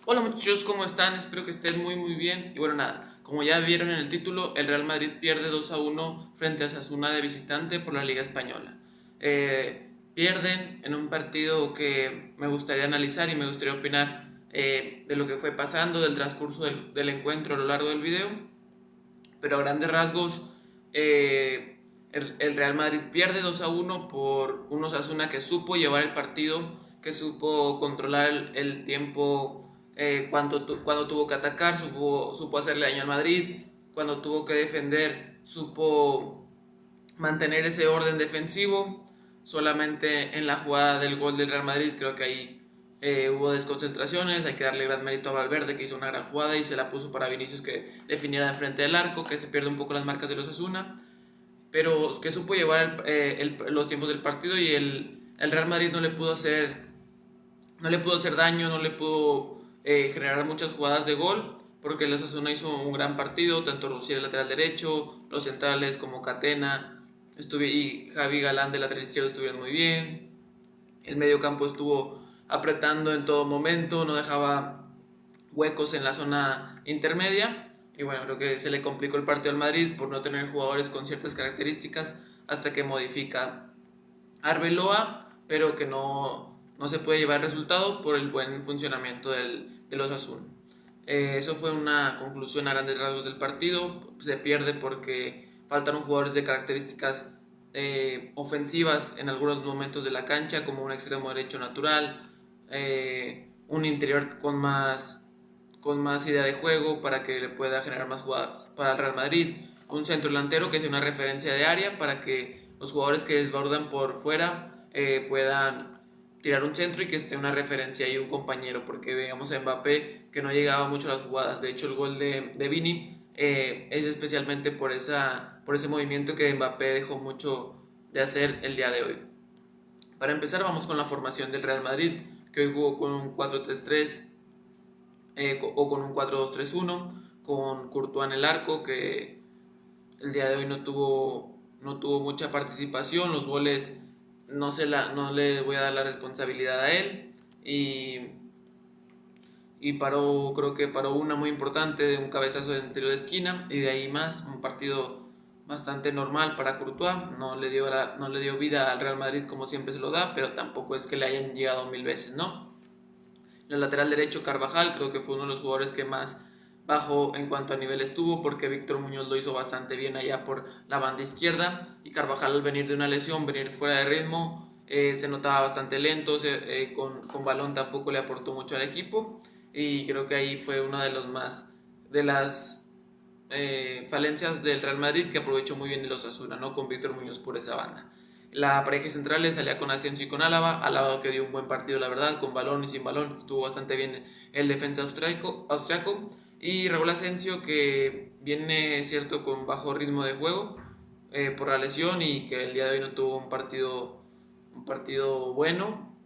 Hola muchachos, ¿cómo están? Espero que estén muy bien. Y bueno, nada, como ya vieron en el título, el Real Madrid pierde 2-1 frente a Osasuna de visitante por la Liga Española. Pierden en un partido que me gustaría analizar y me gustaría opinar de lo que fue pasando, del transcurso del encuentro a lo largo del video. Pero a grandes rasgos, el Real Madrid pierde 2-1 por un Osasuna que supo llevar el partido, que supo controlar el tiempo cuando tuvo que atacar, supo hacerle daño al Madrid, cuando tuvo que defender, supo mantener ese orden defensivo. Solamente en la jugada del gol del Real Madrid creo que ahí hubo desconcentraciones. Hay que darle gran mérito a Valverde, que hizo una gran jugada y se la puso para Vinicius, que definiera de frente del arco, que se pierde un poco las marcas de los Asuna, pero que supo llevar los tiempos del partido. Y el Real Madrid no le pudo hacer daño, no le pudo generar muchas jugadas de gol, porque el Osasuna hizo un gran partido, tanto Rusier el lateral derecho, los centrales como Catena y Javi Galán del lateral izquierdo estuvieron muy bien. El medio campo estuvo apretando en todo momento, no dejaba huecos en la zona intermedia. Y bueno, creo que se le complicó el partido al Madrid por no tener jugadores con ciertas características hasta que modifica Arbeloa, pero que no se puede llevar el resultado por el buen funcionamiento de los Asuna. Eso fue una conclusión a grandes rasgos del partido. Se pierde porque faltaron jugadores de características ofensivas en algunos momentos de la cancha, como un extremo derecho natural, un interior con más idea de juego para que le pueda generar más jugadas para el Real Madrid, un centro delantero que sea una referencia de área para que los jugadores que desbordan por fuera puedan tirar un centro y que esté una referencia y un compañero, porque veamos a Mbappé que no llegaba mucho a las jugadas. De hecho, el gol de Vini es especialmente por ese movimiento que Mbappé dejó mucho de hacer el día de hoy. Para empezar, vamos con la formación del Real Madrid, que hoy jugó con un 4-3-3 o con un 4-2-3-1, con Courtois en el arco, que el día de hoy no tuvo mucha participación. Los goles no le voy a dar la responsabilidad a él. Y creo que paró una muy importante de un cabezazo de tiro de esquina, y de ahí más, un partido bastante normal para Courtois. No le dio vida al Real Madrid como siempre se lo da, pero tampoco es que le hayan llegado 1000 veces, ¿no? El lateral derecho, Carvajal, creo que fue uno de los jugadores que más bajo en cuanto a nivel estuvo, porque Víctor Muñoz lo hizo bastante bien allá por la banda izquierda, y Carvajal, al venir de una lesión, venir fuera de ritmo, se notaba bastante lento. Con balón tampoco le aportó mucho al equipo, y creo que ahí fue una de las falencias del Real Madrid, que aprovechó muy bien el Osasuna, ¿no? Con Víctor Muñoz por esa banda. La pareja central salía con Asensio y con Álava que dio un buen partido, la verdad, con balón y sin balón. Estuvo bastante bien el defensa austriaco. Y Raúl Asensio, que viene, cierto, con bajo ritmo de juego por la lesión, y que el día de hoy no tuvo un partido bueno.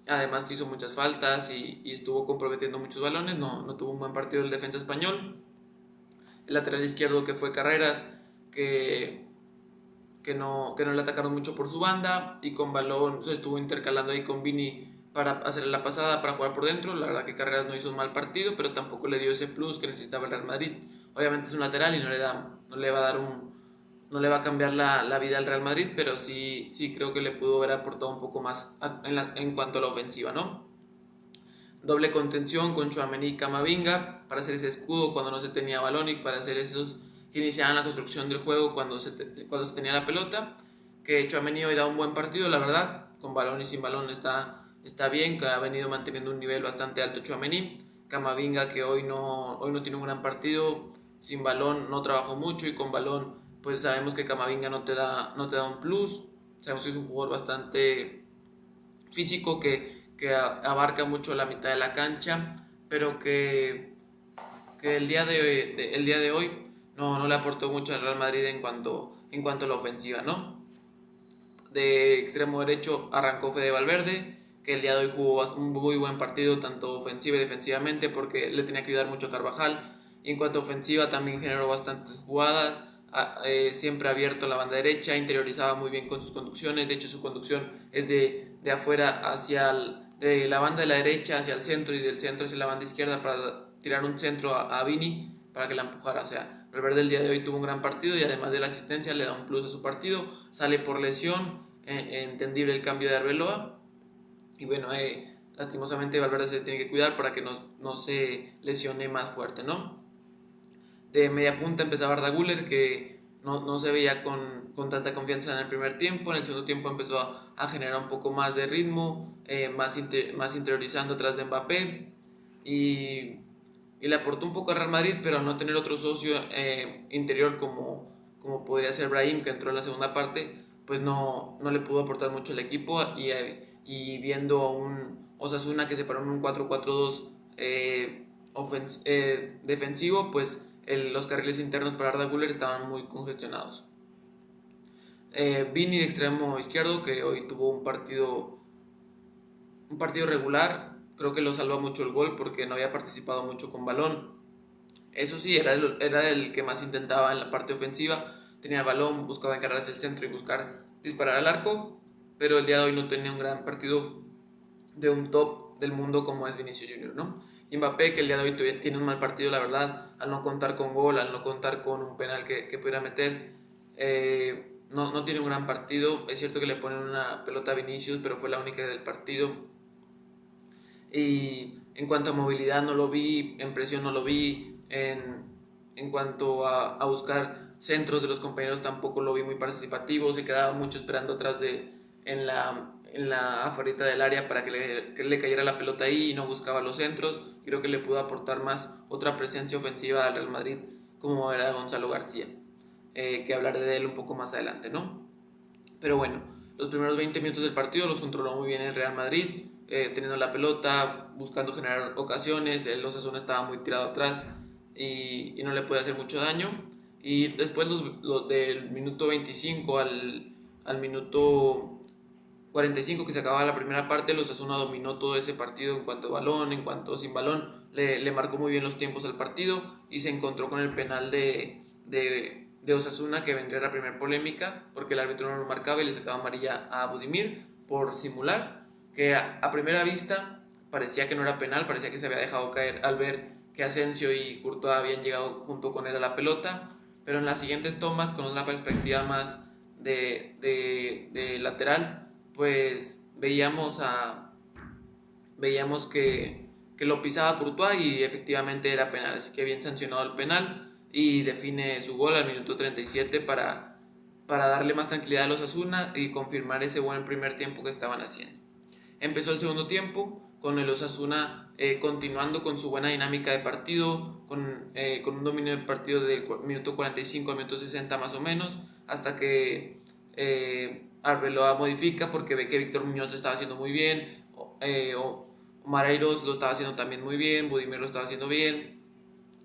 Además que hizo muchas faltas y estuvo comprometiendo muchos balones. No tuvo un buen partido el defensa español. El lateral izquierdo, que fue Carreras, que que no le atacaron mucho por su banda, y con balón se estuvo intercalando ahí con Vini para hacer la pasada, para jugar por dentro. La verdad que Carreras no hizo un mal partido, pero tampoco le dio ese plus que necesitaba el Real Madrid. Obviamente es un lateral y no le va a cambiar la vida al Real Madrid, pero sí creo que le pudo haber aportado un poco más en cuanto a la ofensiva, ¿no? Doble contención con Tchouaméni y Camavinga para hacer ese escudo cuando no se tenía balón, y para hacer esos que iniciaban la construcción del juego cuando se tenía la pelota. Que Tchouaméni hoy da un buen partido, la verdad, con balón y sin balón está bien, que ha venido manteniendo un nivel bastante alto Tchouaméni. Camavinga, que hoy no tiene un gran partido, sin balón no trabajó mucho, y con balón pues sabemos que Camavinga no te da un plus. Sabemos que es un jugador bastante físico, que abarca mucho la mitad de la cancha, pero que el día de hoy no le aportó mucho al Real Madrid en cuanto a la ofensiva, ¿no? De extremo derecho arrancó Fede Valverde, que el día de hoy jugó un muy buen partido, tanto ofensiva y defensivamente, porque le tenía que ayudar mucho a Carvajal. Y en cuanto a ofensiva, también generó bastantes jugadas, siempre abierto en la banda derecha, interiorizaba muy bien con sus conducciones. De hecho, su conducción es de afuera de la banda de la derecha hacia el centro y del centro hacia la banda izquierda para tirar un centro a Vini para que la empujara. O sea, Valverde el día de hoy tuvo un gran partido y además de la asistencia le da un plus a su partido. Sale por lesión, entendible el cambio de Arbeloa. Y bueno, lastimosamente Valverde se tiene que cuidar para que no se lesione más fuerte, ¿no? De media punta empezaba Arda Güler, que no se veía con tanta confianza en el primer tiempo. En el segundo tiempo empezó a generar un poco más de ritmo, más interiorizando atrás de Mbappé. Y le aportó un poco a Real Madrid, pero al no tener otro socio interior como podría ser Brahim, que entró en la segunda parte, pues no le pudo aportar mucho al equipo. Y viendo a un Osasuna que se paró en un 4-4-2 defensivo, pues los carriles internos para Arda Güler estaban muy congestionados. Vini de extremo izquierdo, que hoy tuvo un partido regular, creo que lo salva mucho el gol porque no había participado mucho con balón. Eso sí, era el que más intentaba en la parte ofensiva, tenía el balón, buscaba encarar hacia el centro y buscar disparar al arco, pero el día de hoy no tenía un gran partido de un top del mundo como es Vinicius Junior, ¿no? Y Mbappé, que el día de hoy tiene un mal partido, la verdad, al no contar con gol, al no contar con un penal que pudiera meter, no tiene un gran partido. Es cierto que le ponen una pelota a Vinicius, pero fue la única del partido. Y en cuanto a movilidad no lo vi, en presión no lo vi, en cuanto a buscar centros de los compañeros tampoco lo vi muy participativo, se quedaba mucho esperando atrás en la afuerita del área para que le cayera la pelota ahí y no buscaba los centros. Creo que le pudo aportar más otra presencia ofensiva al Real Madrid como era Gonzalo García, que hablaré de él un poco más adelante, ¿no? Pero bueno, los primeros 20 minutos del partido los controló muy bien el Real Madrid, teniendo la pelota, buscando generar ocasiones. El Osasuna estaba muy tirado atrás y no le puede hacer mucho daño. Y después del minuto 25 al minuto 45 que se acababa la primera parte, el Osasuna dominó todo ese partido en cuanto a balón, en cuanto a sin balón, le marcó muy bien los tiempos al partido y se encontró con el penal de Osasuna, que vendría la primera polémica porque el árbitro no lo marcaba y le sacaba amarilla a Budimir por simular, que a primera vista parecía que no era penal, parecía que se había dejado caer al ver que Asensio y Courtois habían llegado junto con él a la pelota, pero en las siguientes tomas, con una perspectiva más de lateral, pues veíamos que lo pisaba Courtois y efectivamente era penal, así que bien sancionado el penal y define su gol al minuto 37 para darle más tranquilidad a los Osasuna y confirmar ese buen primer tiempo que estaban haciendo. Empezó el segundo tiempo con el Osasuna continuando con su buena dinámica de partido, con un dominio de partido del minuto 45 al minuto 60 más o menos, hasta que Arbeloa modifica porque ve que Víctor Muñoz lo estaba haciendo muy bien, Mareiros lo estaba haciendo también muy bien, Budimir lo estaba haciendo bien,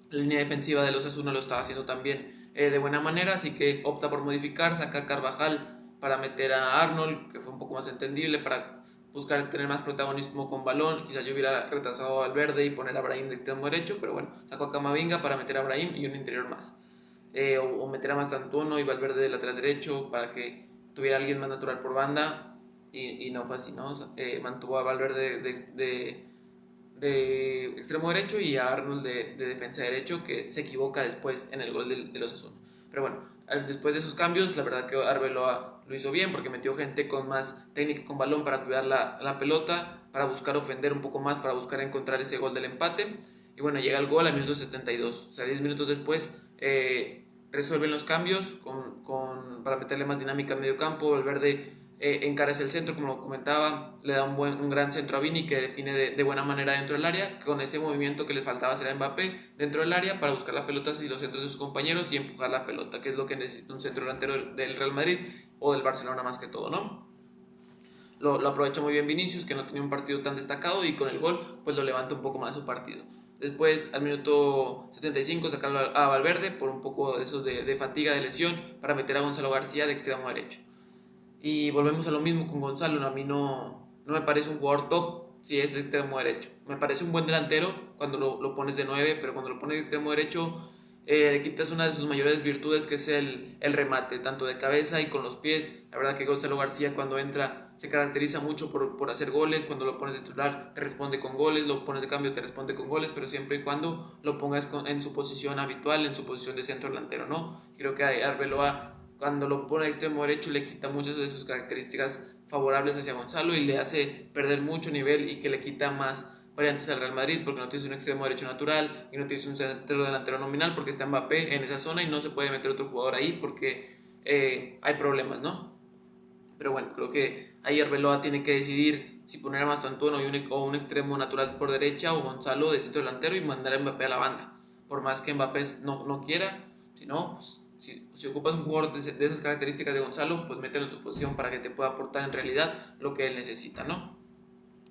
la línea defensiva de los Osasuna lo estaba haciendo también de buena manera, así que opta por modificar, saca a Carvajal para meter a Arnold, que fue un poco más entendible, para buscar tener más protagonismo con balón. Quizás yo hubiera retrasado a Valverde y poner a Brahim de extremo derecho, pero bueno, sacó a Camavinga para meter a Brahim y un interior más. O meter a Mastantuono y Valverde de lateral derecho para que tuviera alguien más natural por banda, y no fue así, ¿no? Mantuvo a Valverde de extremo derecho y a Arnold de defensa derecho, que se equivoca después en el gol de los Osasuna. Pero bueno, después de esos cambios, la verdad que Arbeloa lo hizo bien porque metió gente con más técnica con balón para cuidar la pelota, para buscar ofender un poco más, para buscar encontrar ese gol del empate. Y bueno, llega el gol al minuto 72, o sea, 10 minutos después resuelven los cambios para meterle más dinámica al medio campo. Valverde encara hacia el centro, como lo comentaba, le da un gran centro a Vini, que define de buena manera dentro del área, con ese movimiento que le faltaba hacer a Mbappé dentro del área para buscar las pelotas y los centros de sus compañeros y empujar la pelota, que es lo que necesita un centro delantero del Real Madrid o del Barcelona más que todo, ¿no? Lo aprovechó muy bien Vinicius, que no tenía un partido tan destacado, y con el gol pues lo levanta un poco más su partido. Después, al minuto 75, sacarlo a Valverde por un poco de esos de fatiga, de lesión, para meter a Gonzalo García de extremo derecho. Y volvemos a lo mismo con Gonzalo. A mí no me parece un jugador top si es extremo derecho. Me parece un buen delantero cuando lo pones de 9, pero cuando lo pones de extremo derecho le quitas una de sus mayores virtudes, que es el remate, tanto de cabeza y con los pies. La verdad que Gonzalo García, cuando entra, se caracteriza mucho por hacer goles. Cuando lo pones de titular te responde con goles, lo pones de cambio te responde con goles, pero siempre y cuando lo pongas en su posición habitual, en su posición de centro delantero, ¿no? Creo que a Arbeloa, cuando lo pone a extremo derecho, le quita muchas de sus características favorables hacia Gonzalo y le hace perder mucho nivel, y que le quita más variantes al Real Madrid, porque no tienes un extremo derecho natural y no tienes un centro delantero nominal, porque está Mbappé en esa zona y no se puede meter otro jugador ahí porque hay problemas, ¿no? Pero bueno, creo que ahí Arbeloa tiene que decidir si poner a Mastantuono o un extremo natural por derecha, o Gonzalo de centro delantero, y mandar a Mbappé a la banda. Por más que Mbappé no quiera, si no, pues, si ocupas un jugador de esas características de Gonzalo, pues mételo en su posición para que te pueda aportar en realidad lo que él necesita, ¿no?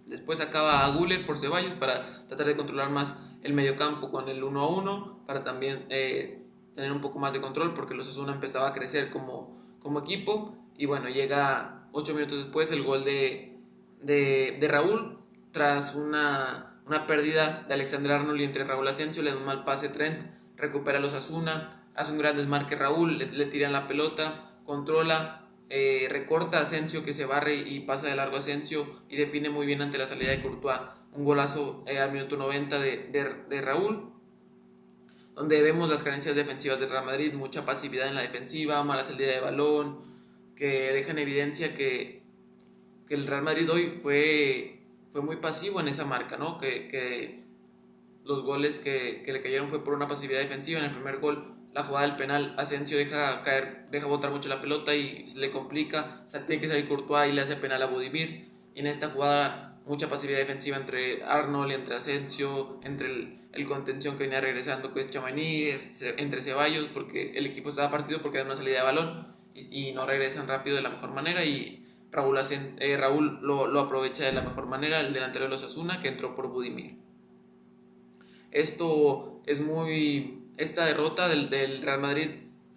Después acaba a Güler por Ceballos para tratar de controlar más el mediocampo con el 1-1, para también tener un poco más de control, porque los Osasuna empezaba a crecer como equipo. Y bueno, llega 8 minutos después el gol de Raúl, tras una pérdida de Alexander Arnold, y entre Raúl Asensio le da un mal pase Trent, recupera a los Osasuna, hace un gran desmarque Raúl, le tiran la pelota, controla, recorta a Asensio, que se barre y pasa de largo a Asensio y define muy bien ante la salida de Courtois. Un golazo al minuto 90 de Raúl, donde vemos las carencias defensivas del Real Madrid, mucha pasividad en la defensiva, mala salida de balón, que deja en evidencia que el Real Madrid hoy fue muy pasivo en esa marca, ¿no? Que los goles que le cayeron fue por una pasividad defensiva. En el primer gol, la jugada del penal, Asensio deja botar mucho la pelota y se le complica, tiene que salir Courtois y le hace penal a Budimir. Y en esta jugada, mucha pasividad defensiva entre Arnold, entre Asensio, entre el contención que venía regresando, que es Tchouaméni, entre Ceballos, porque el equipo estaba partido porque era una salida de balón y no regresan rápido de la mejor manera, y Raúl lo aprovecha de la mejor manera, el delantero de los Osasuna, que entró por Budimir. Esta derrota del Real Madrid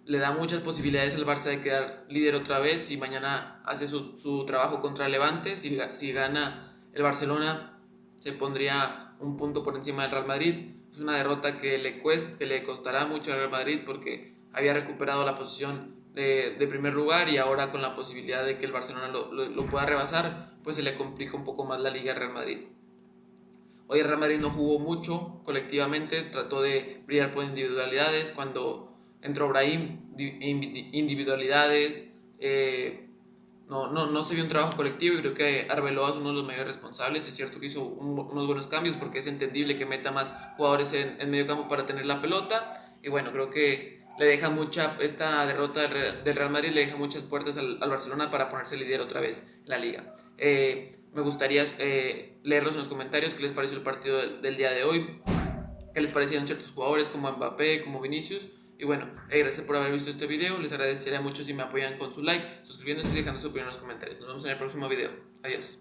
le da muchas posibilidades al Barça de quedar líder otra vez, si mañana hace su trabajo contra el Levante. Si gana el Barcelona, se pondría un punto por encima del Real Madrid. Es una derrota que le costará mucho al Real Madrid, porque había recuperado la posición de primer lugar, y ahora con la posibilidad de que el Barcelona lo pueda rebasar, pues se le complica un poco más la liga al Real Madrid. Hoy el Real Madrid no jugó mucho colectivamente, trató de brillar por individualidades. Cuando entró Brahim, individualidades, no se vio un trabajo colectivo, y creo que Arbeloa es uno de los mayores responsables. Es cierto que hizo unos buenos cambios, porque es entendible que meta más jugadores en medio campo para tener la pelota, y bueno, creo que esta derrota del Real Madrid le deja muchas puertas al Barcelona para ponerse líder otra vez en la liga. Me gustaría leerlos en los comentarios qué les pareció el partido del día de hoy, qué les parecieron ciertos jugadores como Mbappé, como Vinicius. Y bueno, gracias por haber visto este video. Les agradecería mucho si me apoyan con su like, suscribiéndose y dejando su opinión en los comentarios. Nos vemos en el próximo video. Adiós.